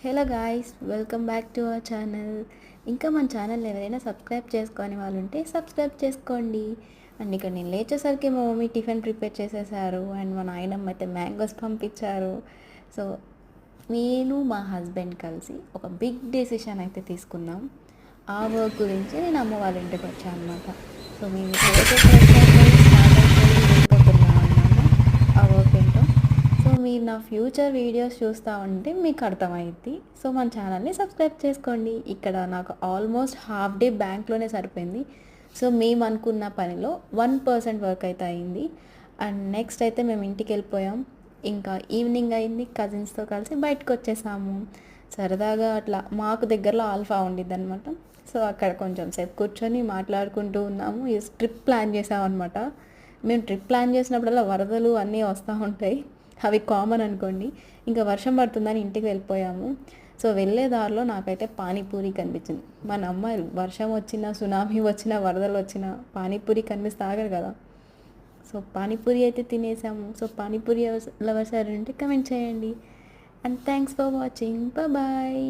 Hello guys, welcome back to our channel. ఇంకా మన channel ఎవరైనా సబ్స్క్రైబ్ చేసుకొని వాళ్ళు ఉంటే సబ్స్క్రైబ్ చేసుకోండి. అండ్ ఇక్కడ నేను లేచేసరికి మా మమ్మీ టిఫిన్ ప్రిపేర్ చేసేసారు అండ్ మా నాయనమ్మ అయితే మ్యాంగోస్ పంపించారు. సో నేను మా హస్బెండ్ కలిసి ఒక బిగ్ డెసిషన్ అయితే తీసుకున్నాం. ఆ వర్క్ గురించి నేను అమ్మ వాళ్ళ ఇంటికి వచ్చాను అనమాట. సో మేము వెళ్ళిపోతున్నాం అనమాట. ఆ వర్క్ ఏంటో సో మీరు నా ఫ్యూచర్ వీడియోస్ చూస్తూ ఉంటే మీకు అర్థమైద్ది. సో మన ఛానల్ని సబ్స్క్రైబ్ చేసుకోండి. ఇక్కడ నాకు ఆల్మోస్ట్ హాఫ్ డే బ్యాంక్లోనే సరిపోయింది. సో మేము అనుకున్న పనిలో 1% వర్క్ అయితే అయింది. అండ్ నెక్స్ట్ అయితే మేము ఇంటికి వెళ్ళిపోయాం. ఇంకా ఈవినింగ్ అయింది, కజిన్స్తో కలిసి బయటకు వచ్చేసాము. సరదాగా అట్లా మాకు దగ్గరలో ఆల్ఫా ఉండిద్ది అనమాట. సో అక్కడ కొంచెం సేపు కూర్చొని మాట్లాడుకుంటూ ఉన్నాము. ఈ ట్రిప్ ప్లాన్ చేసామన్నమాట. మేము ట్రిప్ ప్లాన్ చేసినప్పుడల్లా వరదలు అన్నీ వస్తూ ఉంటాయి, అవి కామన్ అనుకోండి. ఇంకా వర్షం పడుతుందని ఇంటికి వెళ్ళిపోయాము. సో వెళ్ళే దారిలో నాకైతే పానీపూరి కనిపించింది. మన అమ్మాయిలు వర్షం వచ్చినా, సునామీ వచ్చినా, వరదలు వచ్చినా పానీపూరి కనిపిస్తే ఆగరు కదా. సో పానీపూరి అయితే తినేసాము. సో పానీపూరి లవర్స్ ఎవరంటే కమెంట్ చేయండి. And thanks for watching. Bye.